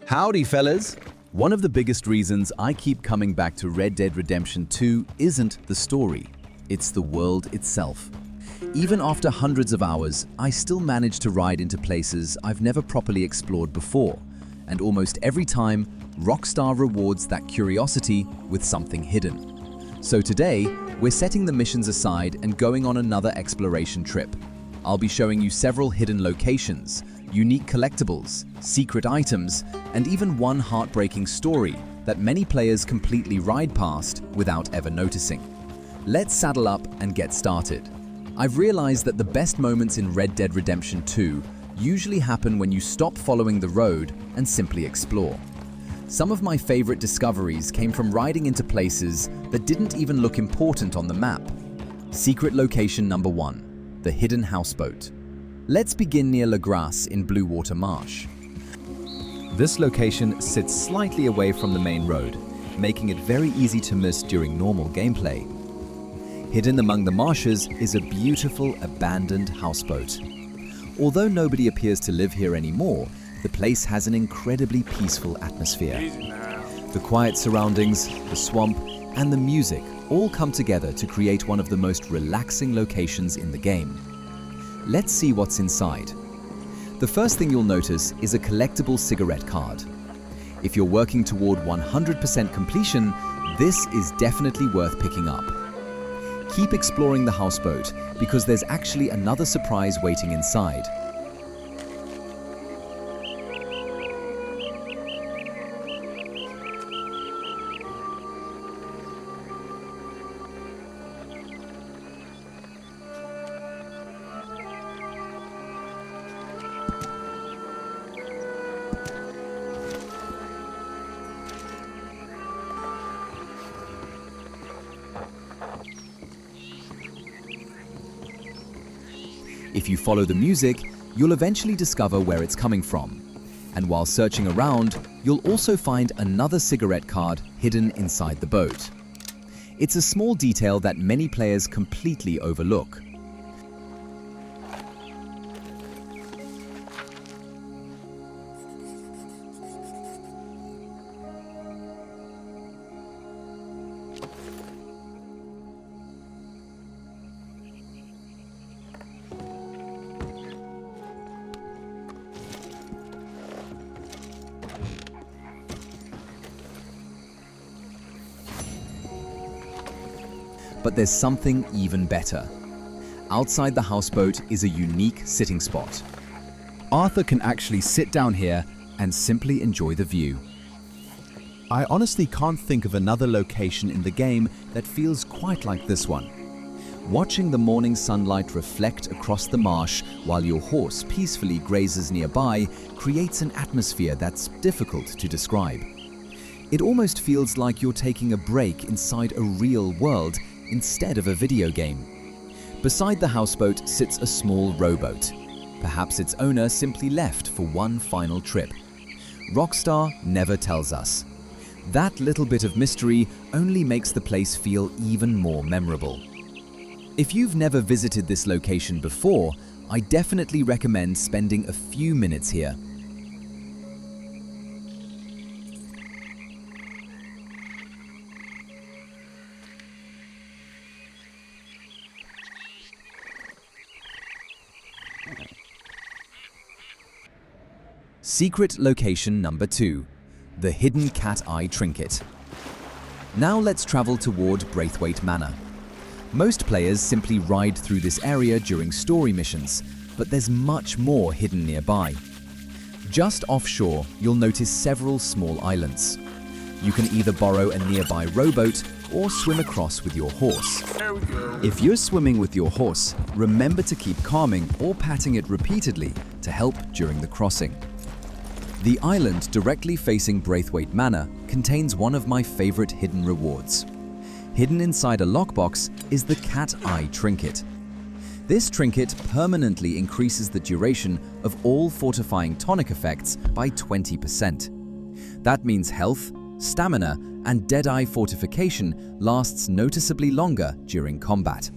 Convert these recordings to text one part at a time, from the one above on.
Howdy, fellas! One of the biggest reasons I keep coming back to Red Dead Redemption 2 isn't the story, it's the world itself. Even after hundreds of hours, I still manage to ride into places I've never properly explored before, and almost every time, Rockstar rewards that curiosity with something hidden. So today, we're setting the missions aside and going on another exploration trip. I'll be showing you several hidden locations, unique collectibles, secret items, and even one heartbreaking story that many players completely ride past without ever noticing. Let's saddle up and get started. I've realized that the best moments in Red Dead Redemption 2 usually happen when you stop following the road and simply explore. Some of my favorite discoveries came from riding into places that didn't even look important on the map. Secret location number 1, the hidden houseboat. Let's begin near La Grasse in Blue Water Marsh. This location sits slightly away from the main road, making it very easy to miss during normal gameplay. Hidden among the marshes is a beautiful abandoned houseboat. Although nobody appears to live here anymore, the place has an incredibly peaceful atmosphere. The quiet surroundings, the swamp, and the music all come together to create one of the most relaxing locations in the game. Let's see what's inside. The first thing you'll notice is a collectible cigarette card. If you're working toward 100% completion, this is definitely worth picking up. Keep exploring the houseboat because there's actually another surprise waiting inside. If you follow the music, you'll eventually discover where it's coming from. And while searching around, you'll also find another cigarette card hidden inside the boat. It's a small detail that many players completely overlook. But there's something even better. Outside the houseboat is a unique sitting spot. Arthur can actually sit down here and simply enjoy the view. I honestly can't think of another location in the game that feels quite like this one. Watching the morning sunlight reflect across the marsh while your horse peacefully grazes nearby creates an atmosphere that's difficult to describe. It almost feels like you're taking a break inside a real world instead of a video game. Beside the houseboat sits a small rowboat. Perhaps its owner simply left for one final trip. Rockstar never tells us. That little bit of mystery only makes the place feel even more memorable. If you've never visited this location before, I definitely recommend spending a few minutes here. Secret location number 2, the hidden Cat Eye Trinket. Now let's travel toward Braithwaite Manor. Most players simply ride through this area during story missions, but there's much more hidden nearby. Just offshore, you'll notice several small islands. You can either borrow a nearby rowboat or swim across with your horse. If you're swimming with your horse, remember to keep calming or patting it repeatedly to help during the crossing. The island directly facing Braithwaite Manor contains one of my favorite hidden rewards. Hidden inside a lockbox is the Cat Eye Trinket. This trinket permanently increases the duration of all fortifying tonic effects by 20%. That means health, stamina, and Deadeye fortification lasts noticeably longer during combat.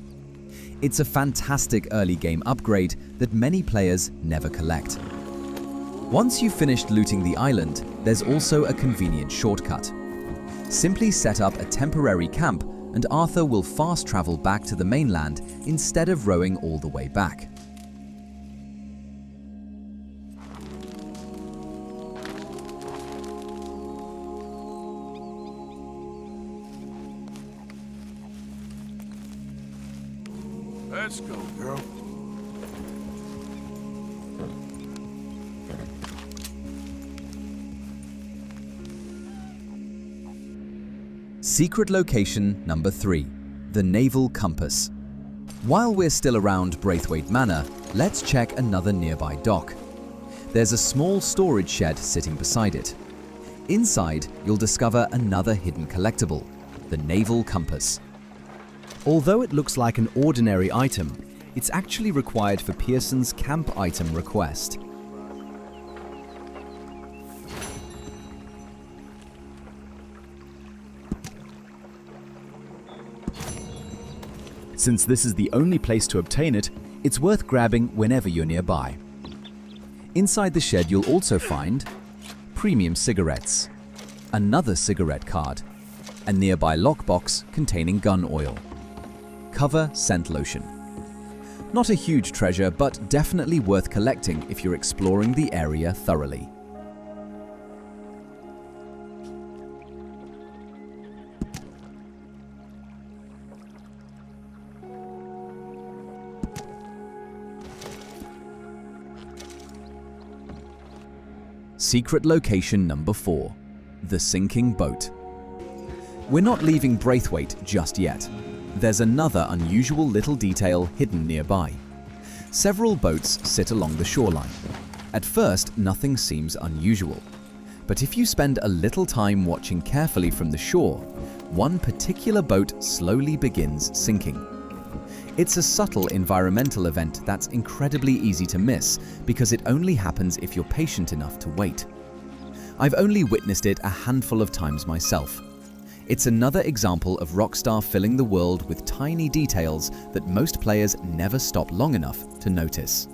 It's a fantastic early game upgrade that many players never collect. Once you've finished looting the island, there's also a convenient shortcut. Simply set up a temporary camp and Arthur will fast travel back to the mainland instead of rowing all the way back. Let's go, girl. Secret location number 3, the Naval Compass. While we're still around Braithwaite Manor, let's check another nearby dock. There's a small storage shed sitting beside it. Inside, you'll discover another hidden collectible, the Naval Compass. Although it looks like an ordinary item, it's actually required for Pearson's camp item request. Since this is the only place to obtain it, it's worth grabbing whenever you're nearby. Inside the shed you'll also find premium cigarettes, another cigarette card, a nearby lockbox containing gun oil, cover scent lotion. Not a huge treasure, but definitely worth collecting if you're exploring the area thoroughly. Secret location number 4, the sinking boat. We're not leaving Braithwaite just yet. There's another unusual little detail hidden nearby. Several boats sit along the shoreline. At first, nothing seems unusual. But if you spend a little time watching carefully from the shore, one particular boat slowly begins sinking. It's a subtle environmental event that's incredibly easy to miss because it only happens if you're patient enough to wait. I've only witnessed it a handful of times myself. It's another example of Rockstar filling the world with tiny details that most players never stop long enough to notice.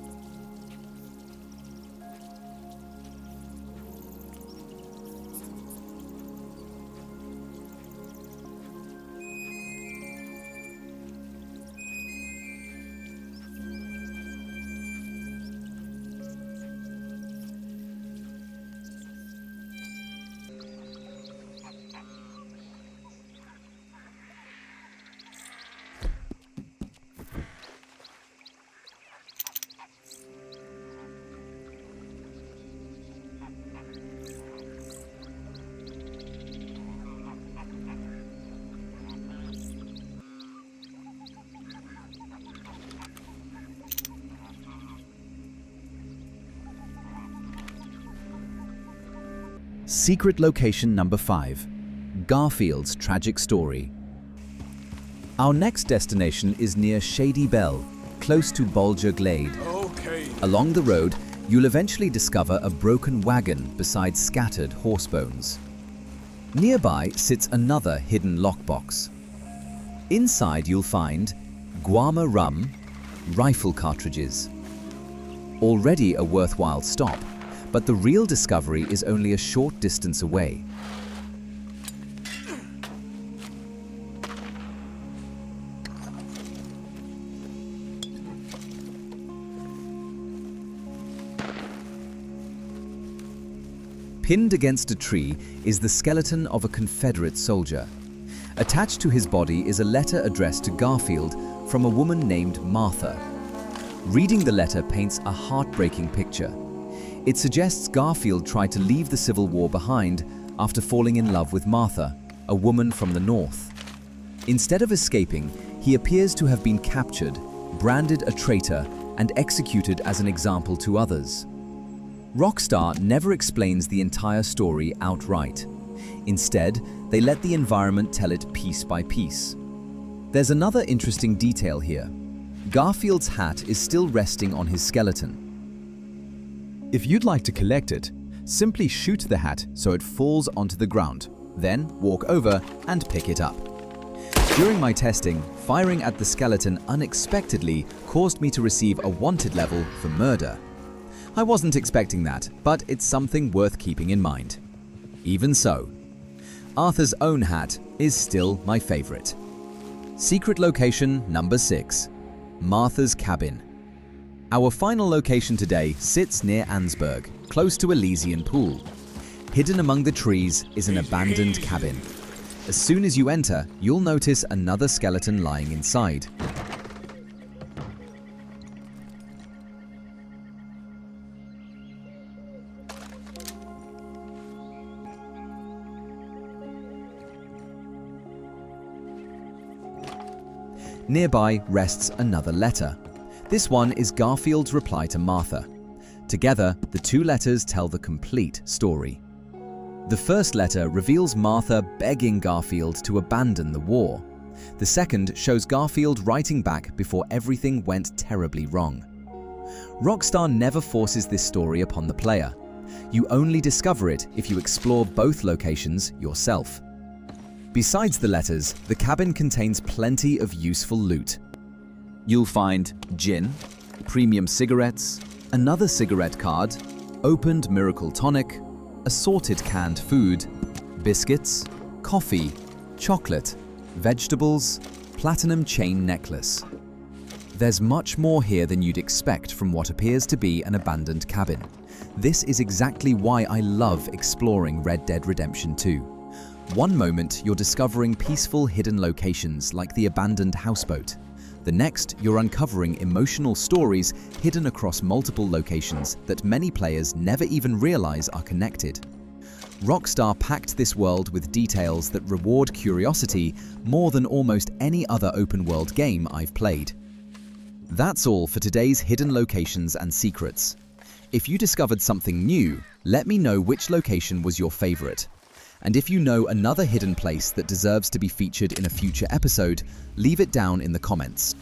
Secret location number 5, Garfield's tragic story. Our next destination is near Shady Bell, close to Bolger Glade. Okay. Along the road, you'll eventually discover a broken wagon beside scattered horse bones. Nearby sits another hidden lockbox. Inside you'll find Guarma rum, rifle cartridges. Already a worthwhile stop, but the real discovery is only a short distance away. Pinned against a tree is the skeleton of a Confederate soldier. Attached to his body is a letter addressed to Garfield from a woman named Martha. Reading the letter paints a heartbreaking picture. It suggests Garfield tried to leave the Civil War behind after falling in love with Martha, a woman from the North. Instead of escaping, he appears to have been captured, branded a traitor, and executed as an example to others. Rockstar never explains the entire story outright. Instead, they let the environment tell it piece by piece. There's another interesting detail here. Garfield's hat is still resting on his skeleton. If you'd like to collect it, simply shoot the hat so it falls onto the ground, then walk over and pick it up. During my testing, firing at the skeleton unexpectedly caused me to receive a wanted level for murder. I wasn't expecting that, but it's something worth keeping in mind. Even so, Arthur's own hat is still my favorite. Secret location number 6, Martha's cabin. Our final location today sits near Ansburg, close to Elysian Pool. Hidden among the trees is an abandoned cabin. As soon as you enter, you'll notice another skeleton lying inside. Nearby rests another letter. This one is Garfield's reply to Martha. Together, the two letters tell the complete story. The first letter reveals Martha begging Garfield to abandon the war. The second shows Garfield writing back before everything went terribly wrong. Rockstar never forces this story upon the player. You only discover it if you explore both locations yourself. Besides the letters, the cabin contains plenty of useful loot. You'll find gin, premium cigarettes, another cigarette card, opened miracle tonic, assorted canned food, biscuits, coffee, chocolate, vegetables, platinum chain necklace. There's much more here than you'd expect from what appears to be an abandoned cabin. This is exactly why I love exploring Red Dead Redemption 2. One moment, you're discovering peaceful hidden locations like the abandoned houseboat. The next, you're uncovering emotional stories hidden across multiple locations that many players never even realize are connected. Rockstar packed this world with details that reward curiosity more than almost any other open-world game I've played. That's all for today's hidden locations and secrets. If you discovered something new, let me know which location was your favorite. And if you know another hidden place that deserves to be featured in a future episode, leave it down in the comments.